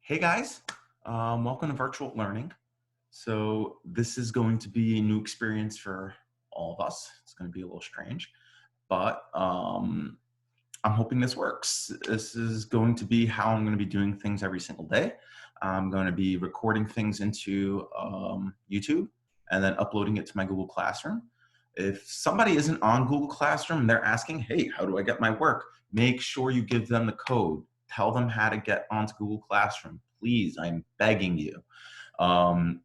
Hey guys, welcome to virtual learning. So this is going to be a new experience for all of us. It's going to be a little strange, but I'm hoping this works. This is going to be how I'm going to be doing things every single day. I'm going to be recording things into YouTube and then uploading it to my Google Classroom. If somebody isn't on Google Classroom and they're asking, hey, how do I get my work? Make sure you give them the code. Tell them how to get onto Google Classroom. Please, I'm begging you. Um,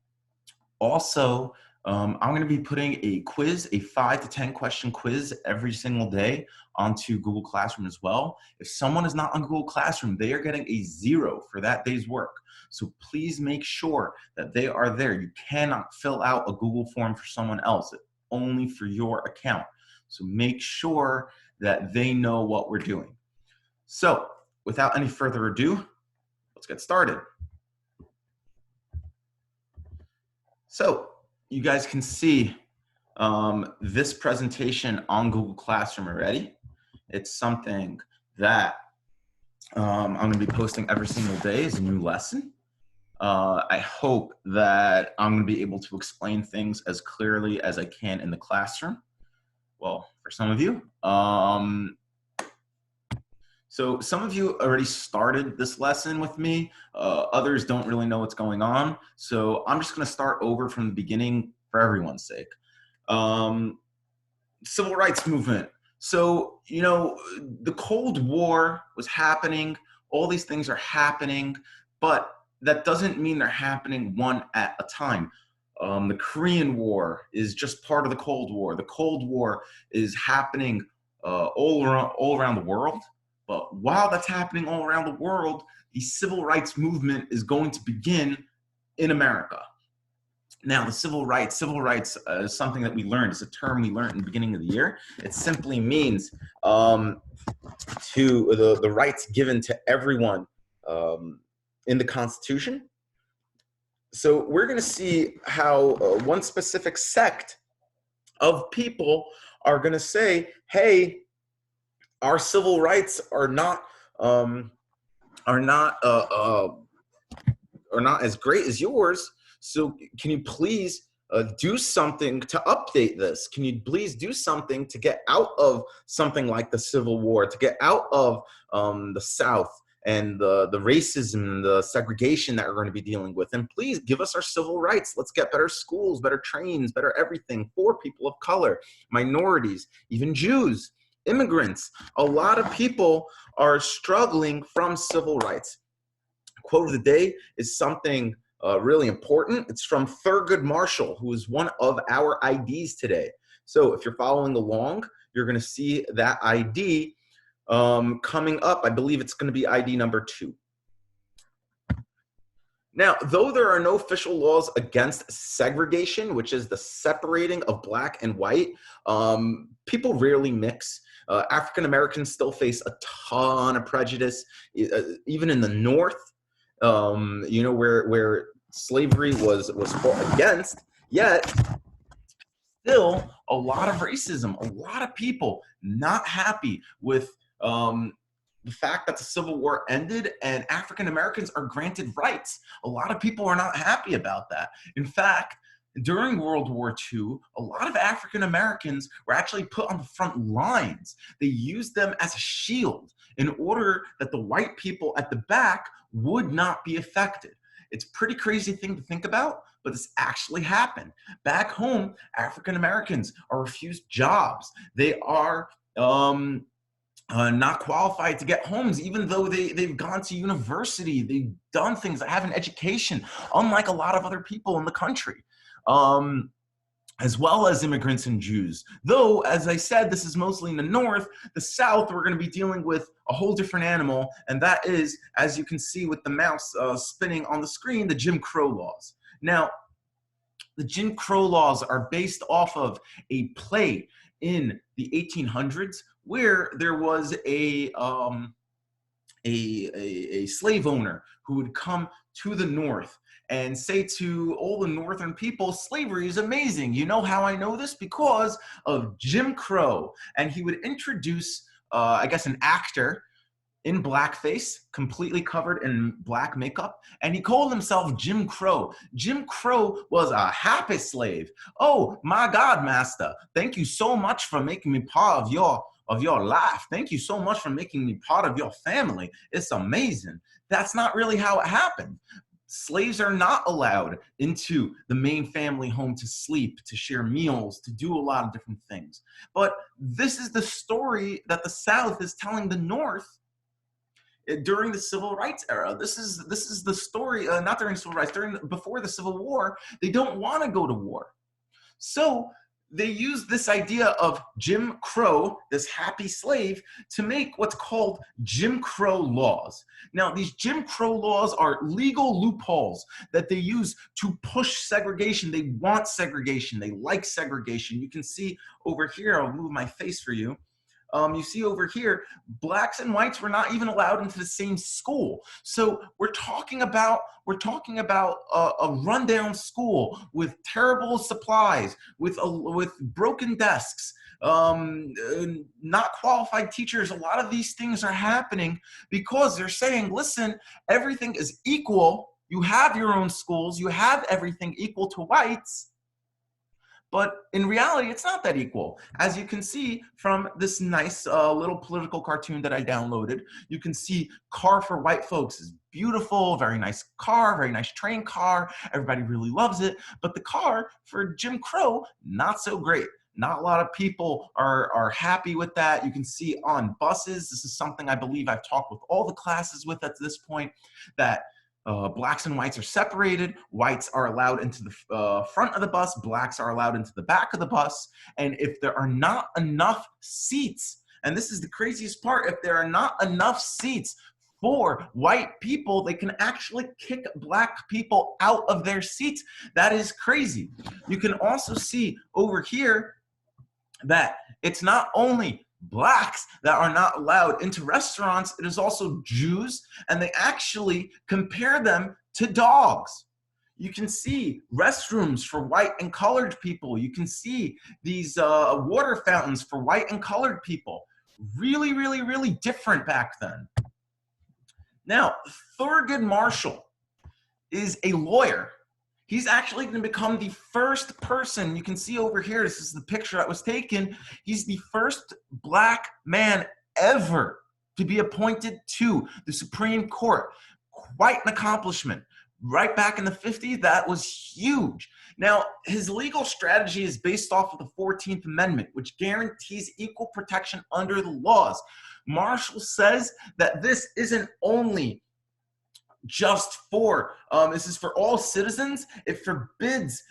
I'm going to be putting a quiz, a 5 to 10 question quiz every single day onto Google Classroom as well. If someone is not on Google Classroom, they are getting a 0 for that day's work. So please make sure that they are there. You cannot fill out a Google form for someone else, only for your account. So make sure that they know what we're doing. So without any further ado, let's get started. So you guys can see this presentation on Google Classroom already. It's something that I'm going to be posting every single day as a new lesson. I hope that I'm going to be able to explain things as clearly as I can in the classroom. Well, for some of you. So some of you already started this lesson with me. Others don't really know what's going on. So I'm just going to start over from the beginning for everyone's sake. Civil rights movement. So, you know, the Cold War was happening. All these things are happening, but that doesn't mean they're happening one at a time. The Korean War is just part of the Cold War. The Cold War is happening all around the world. But while that's happening all around the world, the civil rights movement is going to begin in America. Now, the civil rights is something that we learned. It's a term we learned in the beginning of the year. It simply means to the rights given to everyone in the Constitution. So we're going to see how one specific sect of people are going to say, hey, our civil rights are not as great as yours. So can you please do something to update this? Can you please do something to get out of something like the Civil War, to get out of the South and the racism, the segregation that we're going to be dealing with? And please give us our civil rights. Let's get better schools, better trains, better everything for people of color, minorities, even Jews, immigrants. A lot of people are struggling from civil rights. Quote of the day is something really important. It's from Thurgood Marshall, who is one of our IDs today. So if you're following along, you're going to see that ID coming up. I believe it's going to be ID number 2. Now, though there are no official laws against segregation, which is the separating of black and white, people rarely mix. African Americans still face a ton of prejudice, even in the North. You know, where slavery was fought against, yet still a lot of racism, a lot of people not happy with the fact that the Civil War ended and African Americans are granted rights. A lot of people are not happy about that. In fact, during World War II, a lot of African Americans were actually put on the front lines. They used them as a shield in order that the white people at the back would not be affected. It's a pretty crazy thing to think about, but this actually happened. Back home, African Americans are refused jobs. They are not qualified to get homes, even though they've gone to university, they've done things, they have an education, unlike a lot of other people in the country. As well as immigrants and Jews. Though, as I said, this is mostly in the North. The South, we're going to be dealing with a whole different animal, and that is, as you can see with the mouse spinning on the screen, the Jim Crow laws. Now, the Jim Crow laws are based off of a play in the 1800s where there was a slave owner who would come to the North and say to all the Northern people, slavery is amazing. You know how I know this? Because of Jim Crow. And he would introduce, I guess, an actor in blackface, completely covered in black makeup, and he called himself Jim Crow. Jim Crow was a happy slave. Oh my God, master, thank you so much for making me part of your life. Thank you so much for making me part of your family. It's amazing. That's not really how it happened. Slaves are not allowed into the main family home to sleep, to share meals, to do a lot of different things. But this is the story that the South is telling the North during the civil rights era. This is the story, not during civil rights, before the Civil War. They don't want to go to war. So they use this idea of Jim Crow, this happy slave, to make what's called Jim Crow laws. Now, these Jim Crow laws are legal loopholes that they use to push segregation. They want segregation. They like segregation. You can see over here, I'll move my face for you. You see over here, blacks and whites were not even allowed into the same school. So we're talking about a rundown school with terrible supplies, with broken desks, not qualified teachers. A lot of these things are happening because they're saying, listen, everything is equal. You have your own schools. You have everything equal to whites. But in reality, it's not that equal. As you can see from this nice little political cartoon that I downloaded, you can see Car for White Folks is beautiful, very nice car, very nice train car. Everybody really loves it. But the car for Jim Crow, not so great. Not a lot of people are happy with that. You can see on buses, this is something I believe I've talked with all the classes with at this point, that blacks and whites are separated. Whites are allowed into the front of the bus. Blacks are allowed into the back of the bus. And if there are not enough seats, and this is the craziest part, if there are not enough seats for white people, they can actually kick black people out of their seats. That is crazy. You can also see over here that it's not only blacks that are not allowed into restaurants, it is also Jews, and they actually compare them to dogs. You can see restrooms for white and colored people. You can see these water fountains for white and colored people. Really, really, really different back then. Now, Thurgood Marshall is a lawyer. He's actually going to become the first person, you can see over here, this is the picture that was taken. He's the first black man ever to be appointed to the Supreme Court. Quite an accomplishment. Right back in the 50s, that was huge. Now, his legal strategy is based off of the 14th Amendment, which guarantees equal protection under the laws. Marshall says that this isn't only just for, this is for all citizens. It forbids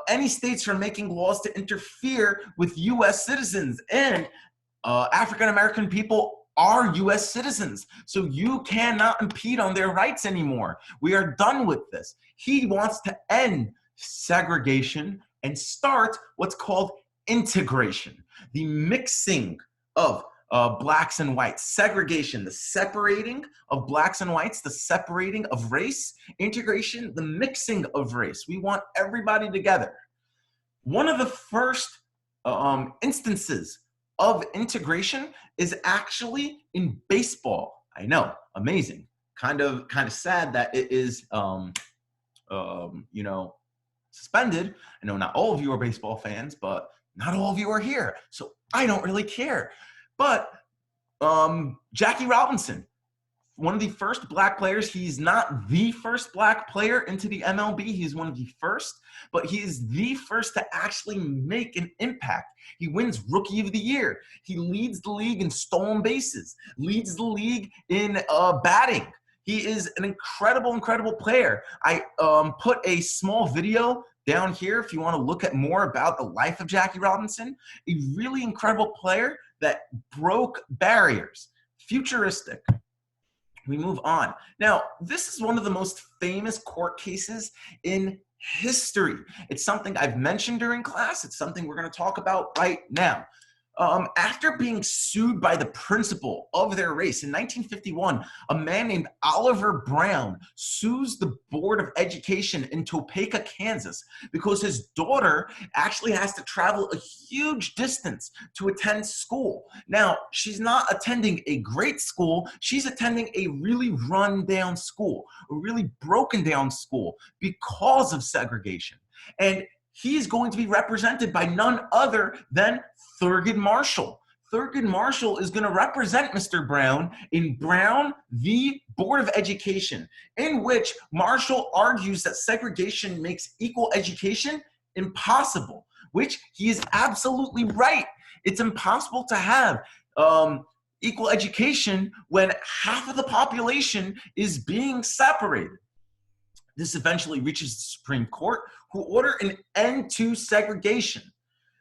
any states from making laws to interfere with U.S. citizens. And African-American people are U.S. citizens. So you cannot impede on their rights anymore. We are done with this. He wants to end segregation and start what's called integration, the mixing of blacks and whites, segregation, the separating of blacks and whites, the separating of race, integration, the mixing of race. We want everybody together. One of the first instances of integration is actually in baseball. I know, amazing. Kind of sad that it is, suspended. I know not all of you are baseball fans, but not all of you are here, so I don't really care. But Jackie Robinson, one of the first black players. He's not the first black player into the MLB. He's one of the first, but he is the first to actually make an impact. He wins Rookie of the Year. He leads the league in stolen bases, leads the league in batting. He is an incredible, incredible player. I put a small video down here if you want to look at more about the life of Jackie Robinson, a really incredible player that broke barriers, futuristic. We move on. Now, this is one of the most famous court cases in history. It's something I've mentioned during class. It's something we're going to talk about right now. After being sued by the principal of their race in 1951, a man named Oliver Brown sues the Board of Education in Topeka, Kansas, because his daughter actually has to travel a huge distance to attend school. Now, she's not attending a great school, she's attending a really run-down school, a really broken-down school because of segregation. And he's going to be represented by none other than Thurgood Marshall. Thurgood Marshall is going to represent Mr. Brown in Brown v. Board of Education, in which Marshall argues that segregation makes equal education impossible, which he is absolutely right. It's impossible to have equal education when half of the population is being separated. This eventually reaches the Supreme Court, who order an end to segregation.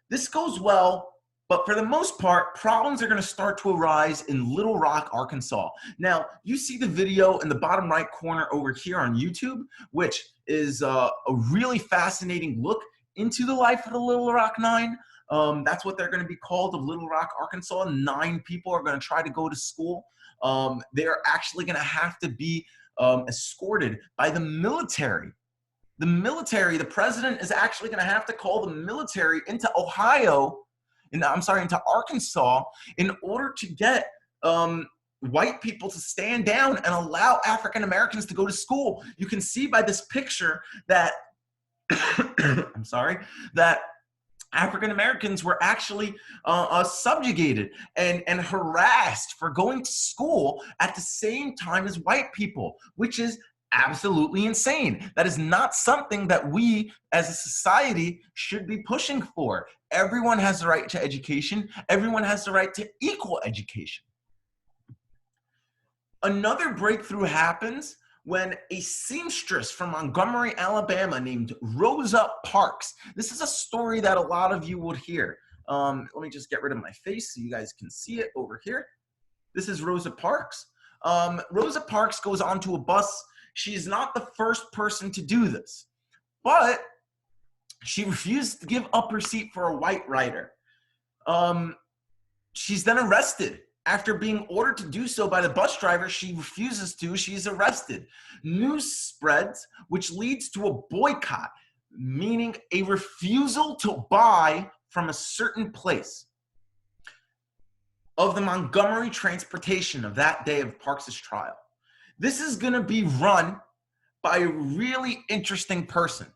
This goes well, but for the most part, problems are going to start to arise in Little Rock, Arkansas. Now, you see the video in the bottom right corner over here on YouTube, which is a really fascinating look into the life of the Little Rock Nine. That's what they're going to be called, of Little Rock, Arkansas. 9 people are going to try to go to school. They're actually going to have to be escorted by the military. The military, the president is actually going to have to call the military into into Arkansas, in order to get white people to stand down and allow African Americans to go to school. You can see by this picture that, that African Americans were actually subjugated and harassed for going to school at the same time as white people, which is absolutely insane. That is not something that we as a society should be pushing for. Everyone has the right to education. Everyone has the right to equal education. Another breakthrough happens when a seamstress from Montgomery, Alabama named Rosa Parks. This is a story that a lot of you would hear. Let me just get rid of my face so you guys can see it over here. This is Rosa Parks. Rosa Parks goes onto a bus. She's not the first person to do this, but she refused to give up her seat for a white rider. She's then arrested. After being ordered to do so by the bus driver, she refuses to. She's arrested. News spreads, which leads to a boycott, meaning a refusal to buy from a certain place of the Montgomery transportation of that day of Parks's trial. This is going to be run by a really interesting person,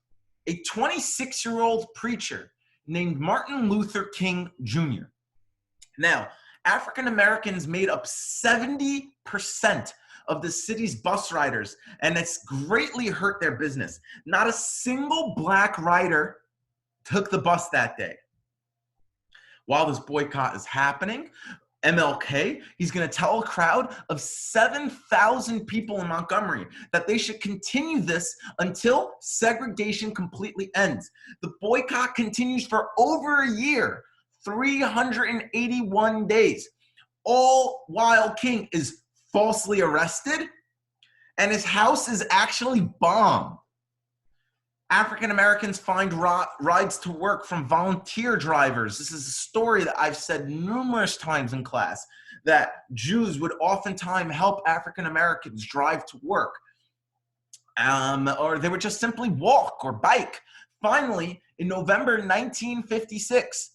a 26-year-old preacher named Martin Luther King Jr. Now, African Americans made up 70% of the city's bus riders, and it's greatly hurt their business. Not a single black rider took the bus that day. While this boycott is happening, MLK, he's going to tell a crowd of 7,000 people in Montgomery that they should continue this until segregation completely ends. The boycott continues for over a year, 381 days, all while King is falsely arrested and his house is actually bombed. African Americans find rides to work from volunteer drivers. This is a story that I've said numerous times in class, that Jews would oftentimes help African Americans drive to work, or they would just simply walk or bike. Finally, in November 1956,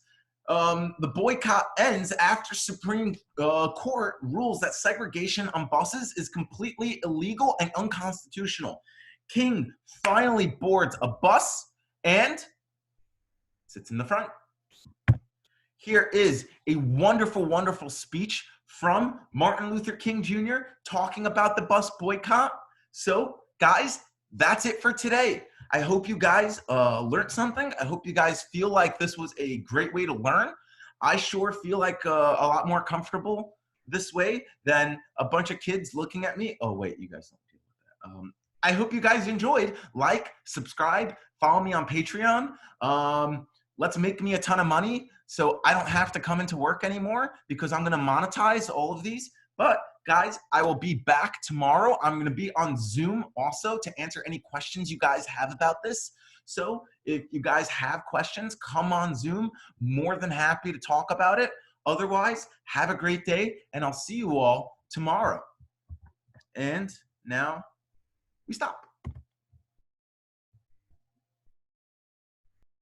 the boycott ends after Supreme Court rules that segregation on buses is completely illegal and unconstitutional. King finally boards a bus and sits in the front. Here is a wonderful, wonderful speech from Martin Luther King Jr. talking about the bus boycott. So, guys, that's it for today. I hope you guys learned something. I hope you guys feel like this was a great way to learn. I sure feel like a lot more comfortable this way than a bunch of kids looking at me. Oh, wait, you guys don't feel like that. I hope you guys enjoyed. Like, subscribe, follow me on Patreon. Let's make me a ton of money so I don't have to come into work anymore, because I'm going to monetize all of these. But guys, I will be back tomorrow. I'm going to be on Zoom also to answer any questions you guys have about this. So if you guys have questions, come on Zoom. More than happy to talk about it. Otherwise, have a great day, and I'll see you all tomorrow. And now we stop.